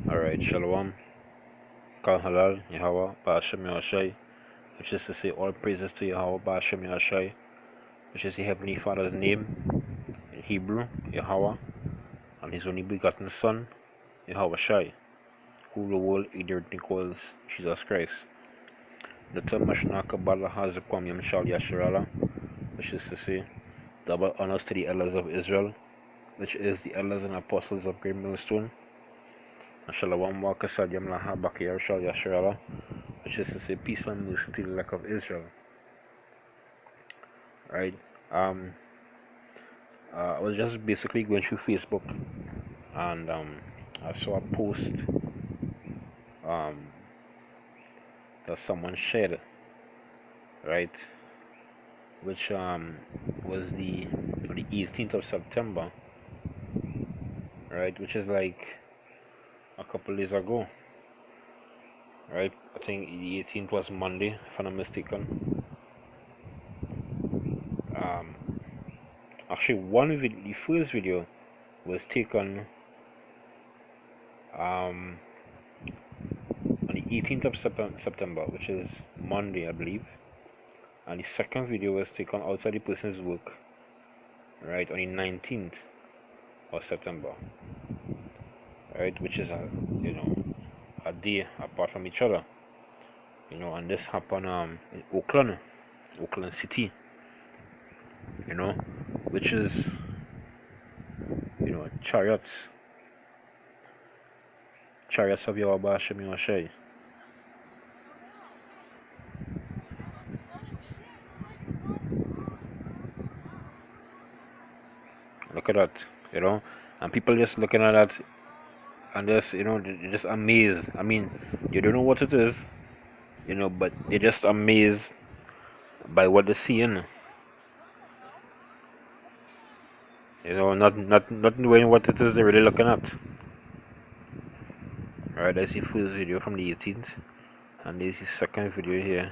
Alright, Shalom, Kal Halal, Yahweh, Ba'ashem Yahushai, which is to say, all praises to Yahweh, Ba'ashem Yahushai, which is the Heavenly Father's name in Hebrew, Yahweh, and His only begotten Son, Yahweh Shai, who the world ignorantly calls Jesus Christ. The term Mashiach Kabbalah has Kwam Yam Shal Yasharala, which is to say, double honors to the elders of Israel, which is the elders and apostles of Great Millstone, and Shalom Wakasad Yam Laha Bakiyar Shal Yasharala, which is to say, peace and mercy to the elect of Israel. Right? I was just basically going through Facebook, and I saw a post that someone shared, right? Which was the 18th of September, right? Which is like a couple days ago, right? I think the 18th was Monday, if I'm not mistaken. Actually, the first video was taken on the 18th of September, which is Monday, I believe. And the second video was taken outside the person's work, right, on the 19th of September, right, which is a day apart from each other, and this happened in Oakland City, which is Chariots of Yahweh Hashem Yahushai. Look at that, and people just looking at that and just they're just amazed. I mean, they don't know what it is, but they're just amazed by what they're seeing. Not knowing what it is they're really looking at. Alright, that's the first video from the 18th, and this is the second video here.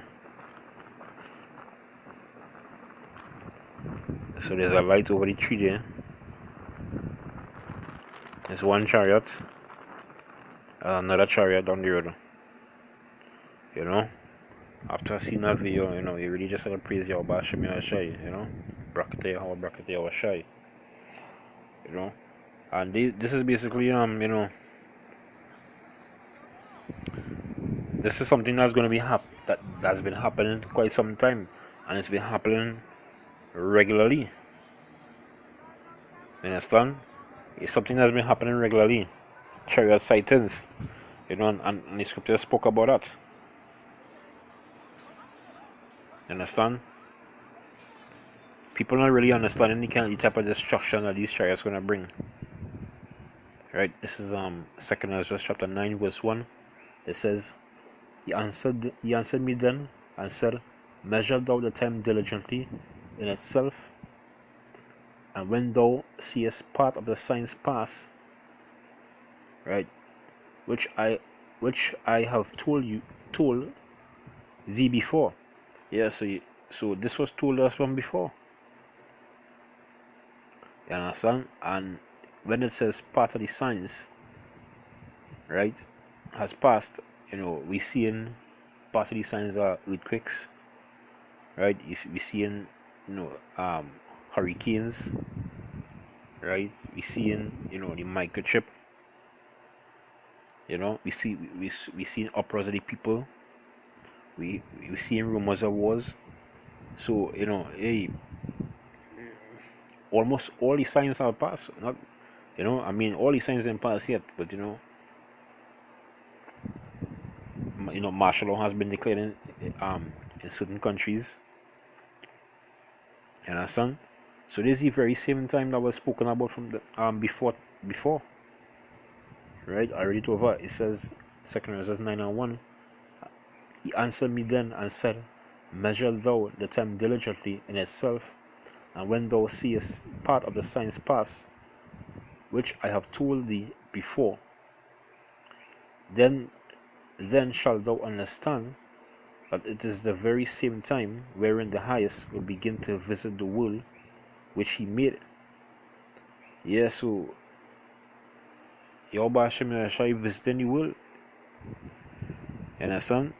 So there's a light over the tree there. There's one chariot, another chariot down the road. After seeing that video, you really just gotta praise Yahweh Hashem Yahushai, Brakate Yahweh, Brakate Yahushai, and this is basically this is something that's gonna be that's been happening quite some time, and it's been happening regularly. You understand? It's something that's been happening regularly. Chariot sightings, and the scripture spoke about that. You understand? People not really understanding the type of destruction that these chariots gonna bring. Right? This is 2 Ezra chapter 9 verse 1. It says, He answered me then and said, Measure thou the time diligently in itself, and when thou seest part of the signs pass, right, which I have told thee before. Yeah, so this was told us from before. You understand? And when it says part of the signs, right, has passed, we seeing part of the signs are earthquakes, right? We seeing hurricanes, right? We seeing the microchip, we seeing uproars of the people, we seeing rumors of wars. So hey, almost all the signs have passed. Not I mean, all the signs didn't pass yet, but martial law has been declared in certain countries. You understand? So this is the very same time that was spoken about from the before. Right? I read it over. It says 2 Ezra 9:1. He answered me then and said, Measure thou the time diligently in itself, and when thou seest part of the signs pass, which I have told thee before, then shalt thou understand that it is the very same time wherein the highest will begin to visit the world which he made. Yeah, so Yahweh Hashem Yahshai visiting the world. You understand?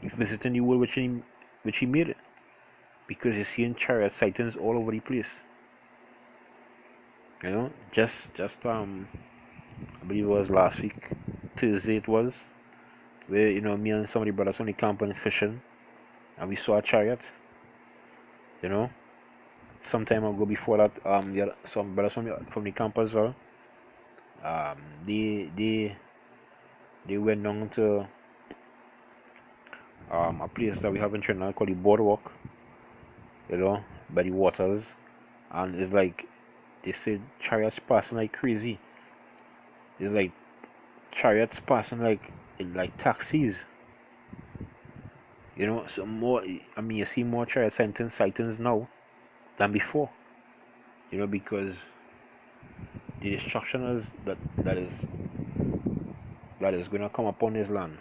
He's visiting the world which he made it. Because you're seeing chariot sightings all over the place. You know, just I believe it was last week, Thursday it was, where me and some of the brothers on the camp went fishing, and we saw a chariot. You know, some time ago before that, some brothers from the camp as well. They went down to a place that we have in Trinidad called the Boardwalk. You know, by the waters, and it's like they said chariots passing like crazy. It's like chariots passing like in like taxis. You know, so more. I mean, you see more chariot sightings now than before. You know, because the destruction that is going to come upon this land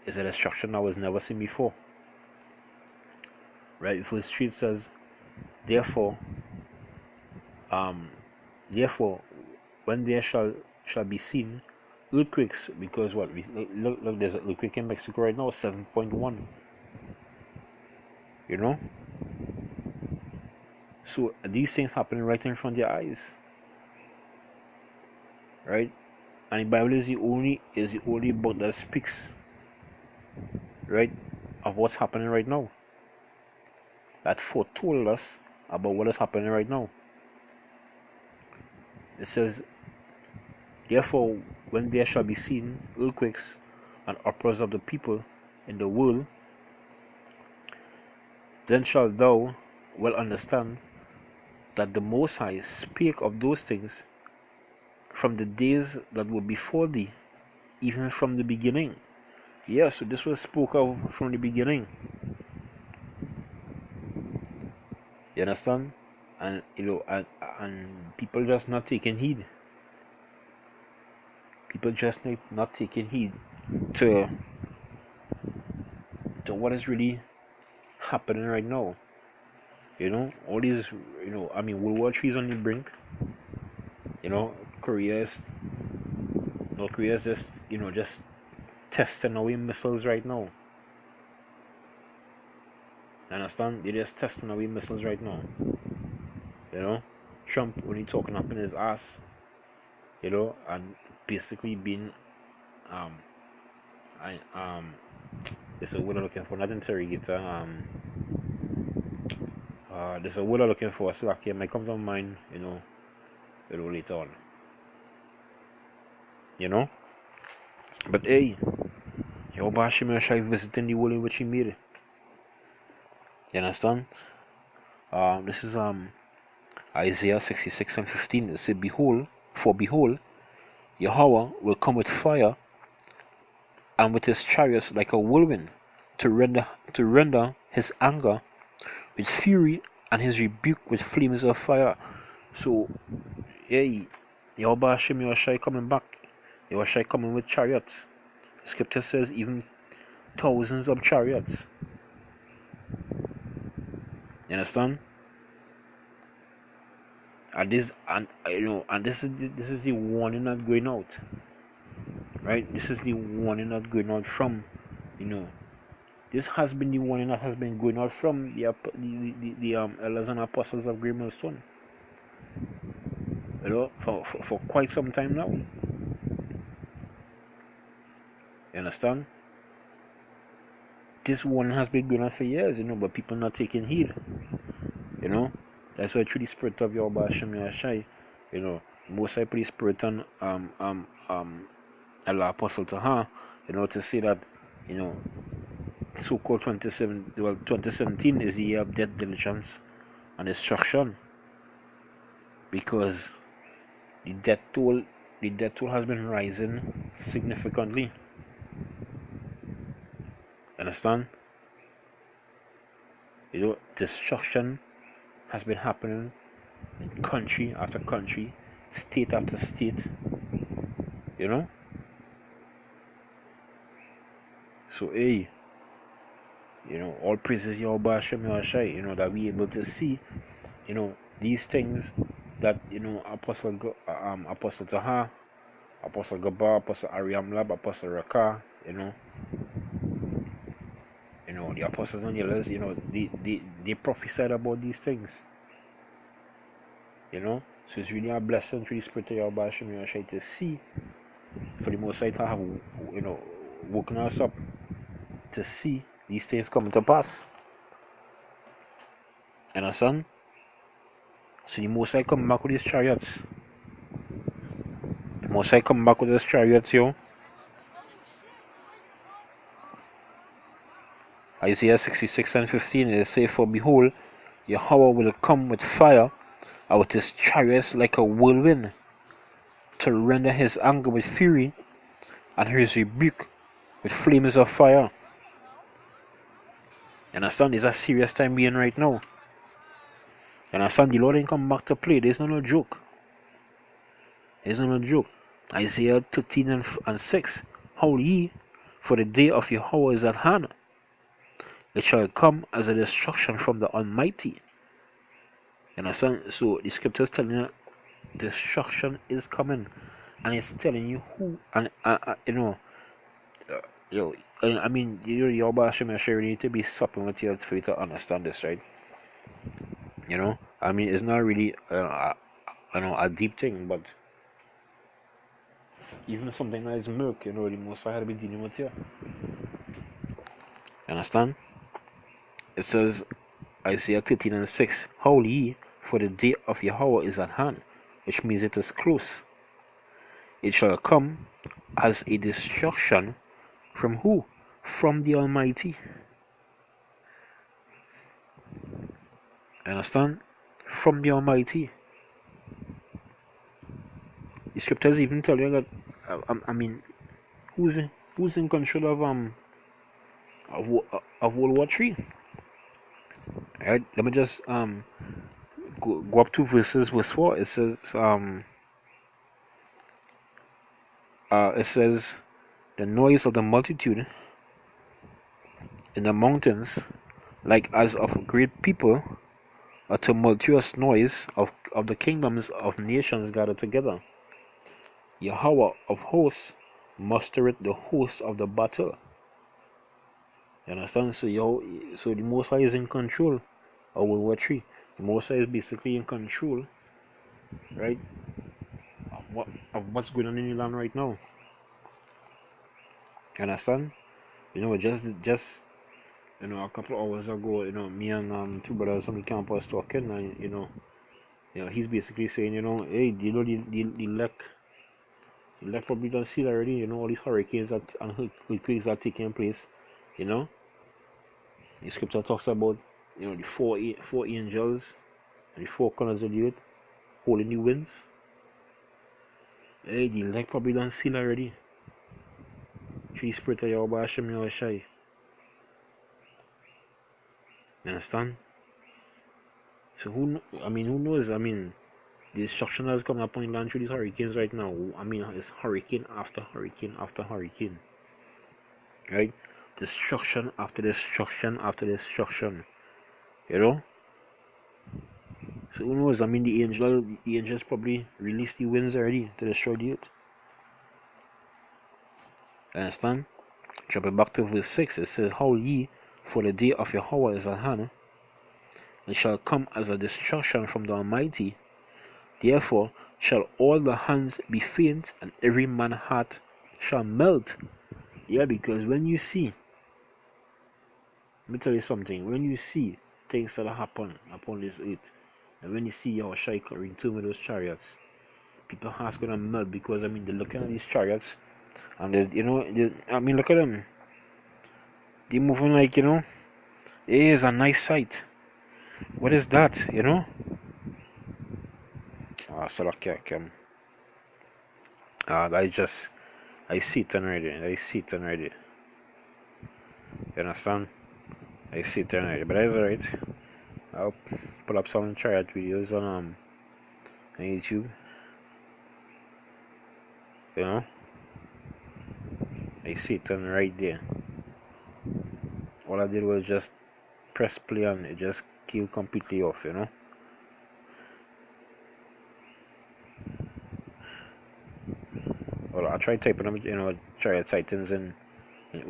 is a destruction that was never seen before. Right? The first street says, therefore, when there shall be seen earthquakes, because what look there's an earthquake in Mexico right now, 7.1. You know, so these things happening right in front of your eyes, right? And the Bible is the only book that speaks, right, of what's happening right now, that foretold us about what is happening right now. It says, therefore, when there shall be seen earthquakes and uproars of the people in the world, then shalt thou well understand that the Most High spake of those things from the days that were before thee, even from the beginning. Yeah, so this was spoke of from the beginning. You understand? And and people just not taking heed. People just not taking heed to what is really happening right now. You know, all these, I mean, World War III is on the brink. You know, Korea's just, just testing away missiles right now. Understand? They're just testing away missiles right now. You know, Trump only talking up in his ass. You know, and basically being there's a word I'm looking for, not interrogator. There's a word I'm looking for. So it might come to mind. Later on. You know, but hey, Yahweh Hashem Yahshai visiting the world in which he made it. You understand? This is Isaiah 66:15. It said, behold, Yahweh will come with fire and with his chariots like a whirlwind, to render his anger with fury and his rebuke with flames of fire. So, hey, Yahweh Hashem Yahshai coming back. Yahshai coming with chariots. The scripture says even thousands of chariots. You understand? And this is the warning not going out. Right? This is the warning not going out from, this has been the warning that has been going out from the elders and apostles of Great Millstone. For quite some time now. You understand? This warning has been going on for years, but people not taking heed. That's why through the spirit of Yahweh Hashem Yahshai, most I put the spirit on Allah Apostle Taha, to say that, so-called 2017 is the year of death, diligence, and destruction, because the death toll has been rising significantly. Understand? Destruction has been happening in country after country, state after state. So hey, all praises Yahweh Hashem Yahshai, that we able to see, these things that Apostle Taha Apostle Gabbar, Apostle Ariamlab, Apostle Raka, the apostles and the elders, they prophesied about these things, So it's really a blessing through the Spirit of Yahweh Hashem Yahushua to see, for the Most High to have, woken us up to see these things coming to pass. And son, so the Most High come back with his chariots. The Most High come back with his chariots, Isaiah 66:15, it says, "For behold, Yahweh will come with fire, and with his chariots like a whirlwind, to render his anger with fury, and his rebuke with flames of fire." And son, it's a serious time being right now. And son, the Lord ain't come back to play. There's no joke. There's no joke. Isaiah 13:6, "Howl ye, for the day of Yahweh is at hand. It shall come as a destruction from the Almighty." And son, so the scriptures telling you destruction is coming, and it's telling you who, and I mean, your Hashem Yahshua need to be supping with you for you to understand this, right? I mean, it's not really a deep thing, but even something that is milk, the Most High had to be dealing with you. You understand? It says, Isaiah 13:6, "Howl ye, for the day of Yahweh is at hand," which means it is close. "It shall come as a destruction from who? From the Almighty." Understand? From the Almighty. The scriptures even tell you that, I mean, who's in control of World War III? Alright, let me just go up to verse 4. It says, "The noise of the multitude in the mountains, like as of a great people, a tumultuous noise of the kingdoms of nations gathered together. Yahweh of hosts mustereth the hosts of the battle." You understand? So the Most High is in control of World War III. The Most High is basically in control, right, of what's going on in the land right now. You understand? Just a couple of hours ago, me and two brothers from the campus talking, and he's basically saying, hey, the elect probably don't see already, all these hurricanes and earthquakes are taking place, The scripture talks about, the four angels and the four corners of the earth holding the winds. Hey, the elect probably don't see already. Through the Spirit of Yahweh Hashem Yahushua. You understand? So who knows? I mean, the destruction that's coming upon the land through these hurricanes right now. I mean, it's hurricane after hurricane after hurricane, right? Destruction after destruction after destruction. So who knows? I mean, the angels probably released the winds already to destroy the earth. Understand? Jumping back to verse 6, it says, "Howl ye, for the day of Yahweh is at hand. It shall come as a destruction from the Almighty. Therefore shall all the hands be faint, and every man's heart shall melt." Yeah, because when you see, let me tell you something, when you see things that happen upon this earth, and when you see Yahushua return with those chariots, people's hearts gonna melt, because they're looking at these chariots, and look at them. They're moving like, it is a nice sight. What is that, I see it already. You understand? I see it already, but that's alright. I'll put up some chariot videos on YouTube. I see it right there. All I did was just press play and it just came completely off, Hold tried typing up, chariot sightings in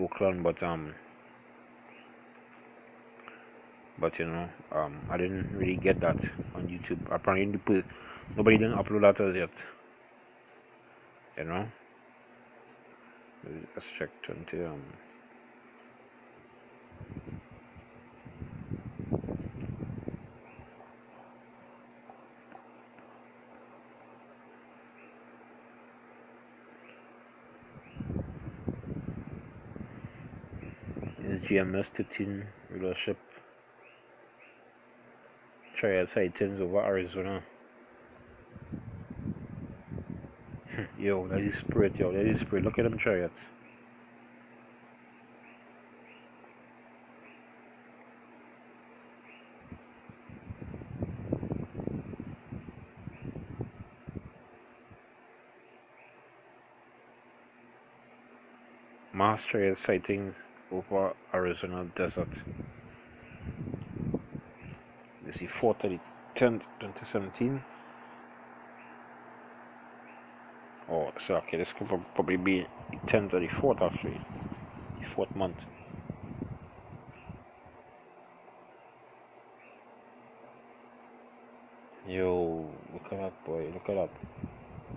Oakland, but I didn't really get that on YouTube. Apparently, nobody didn't upload that as yet. Let's check 20. Is GMS 13 rulership chariot sightings over Arizona. Yo, that is spirit, yo, that is spirit. Look at them chariots. Mass chariot sightings over Arizona desert. Let's see, 4/10th, 2017. Oh, so okay, this could probably be 10th or the 4th actually. The 4th month. Yo, look at that boy, look at that.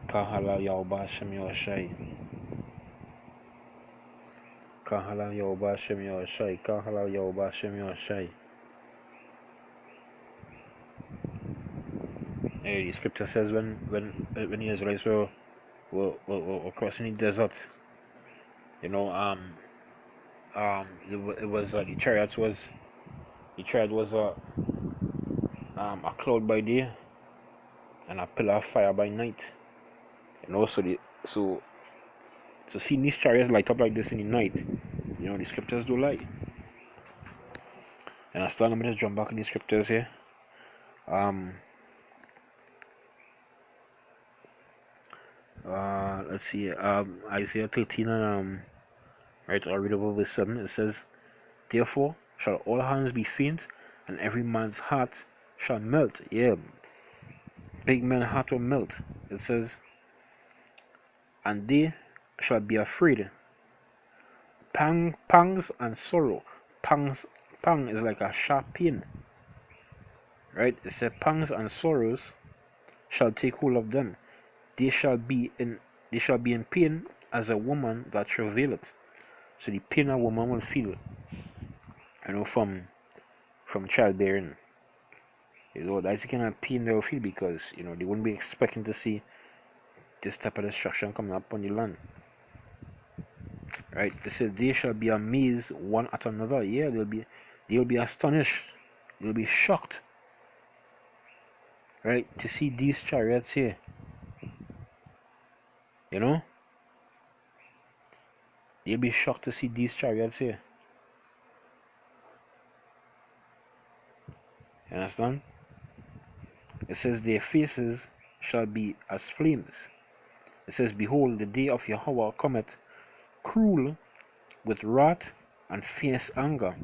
Kahala Yauba Shem Yoshai. Kahala Yauba Shem Yoshai. Kahala Yauba Shem Yoshai. Hey, the scripture says when the Israelites were crossing the desert, it was the chariot was a cloud by day and a pillar of fire by night. So seeing these chariots light up like this in the night, the scriptures do lie. And I start, let me just jump back in the scriptures here. Let's see. Isaiah 13 and right, I'll read over verse 7. It says, "Therefore shall all hands be faint, and every man's heart shall melt." Yeah, big man's heart will melt. It says, "And they shall be afraid. Pangs and sorrow." Pang is like a sharp pain. Right? It said, "Pangs and sorrows shall take hold of them. They shall be in pain as a woman that travaileth." So the pain a woman will feel, from childbearing. That's the kind of pain they will feel because they wouldn't be expecting to see this type of destruction coming up on the land. Right? They said they shall be amazed one at another. Yeah, they'll be astonished. They'll be shocked. Right? To see these chariots here. They'll be shocked to see these chariots here. You understand? It says their faces shall be as flames. It says, "Behold, the day of Yahweh cometh, cruel with wrath and fierce anger,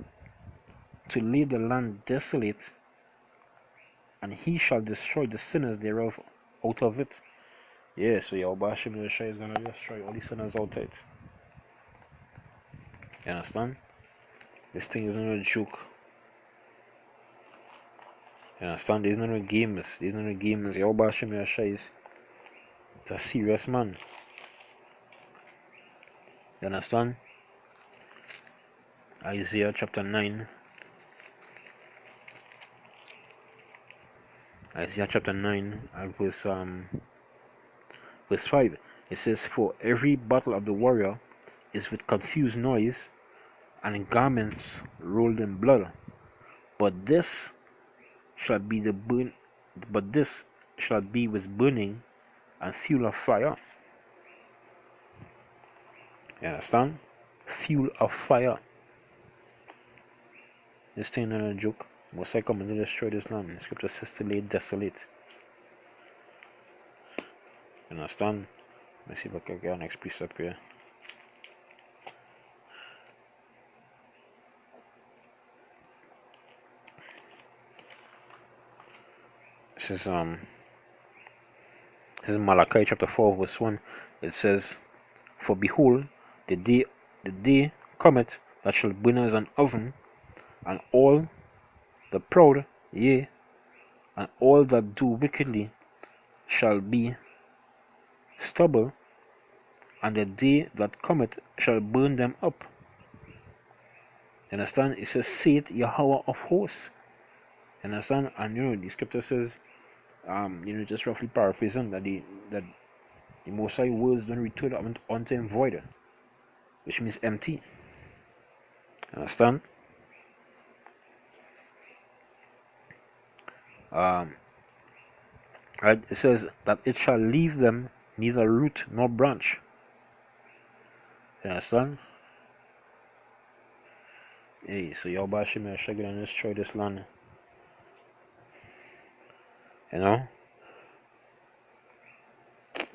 to lay the land desolate, and he shall destroy the sinners thereof out of it." Yeah, so Yahweh Hashem Yeshua is going to destroy all the sinners out of it. You understand? This thing is not a joke. You understand? These are not games. These are not games. Yahweh Hashem Yeshua is a serious man. You understand? Isaiah chapter 9. Isaiah chapter 9 and verse 5. It says, "For every battle of the warrior is with confused noise and garments rolled in blood. But this shall be with burning and fuel of fire." You understand? Fuel of fire. This thing not a joke. Most I come to destroy this land. The scripture says to lay desolate. You understand? Let's see if I can get our next piece up here. This is Malachi chapter 4 verse 1. It says, For behold, the day cometh that shall burn as an oven, and all the proud, yea, and all that do wickedly shall be stubble, and the day that cometh shall burn them up. You understand? It says, saith Yahweh of hosts. You understand? And the scripture says, just roughly paraphrasing, that the Most High words don't return unto him void, which means empty. You understand? Right? It says that it shall leave them neither root nor branch. You understand? Hey, so y'all bashing me, I should gonna destroy this land. You know?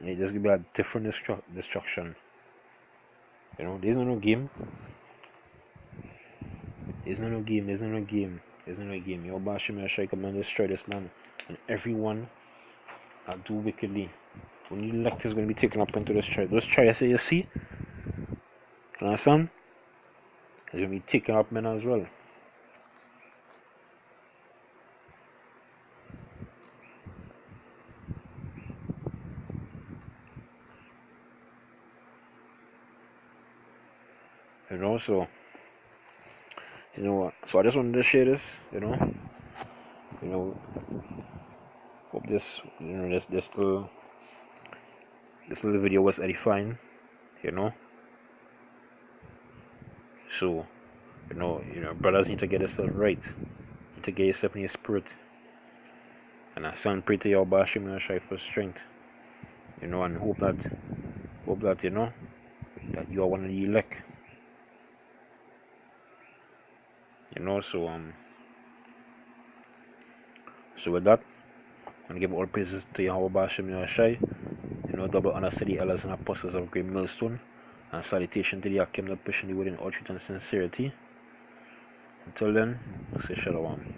Hey, there's gonna be a different destruction. There's no game. There's no game. There's no game. There's no game. Y'all bashing me, I should come and destroy this land. And everyone that do wickedly. Only elect is gonna be taken up into this chariot. Those chariots that you see, you understand? It's gonna be taken up men as well. So so I just wanted to share this, hope this this little video was edifying, so brothers need to get themselves right, need to get yourself in your spirit, and I son pray to your Bashim and Shai for strength, and hope that that you are one of the elect. So with that, I'm gonna give all praises to Yahweh Bashim Yahshai, double honor to the elders and apostles of Great Millstone, and salutation to the Akim that pushing the word in all truth and sincerity. Until then, I say shalom.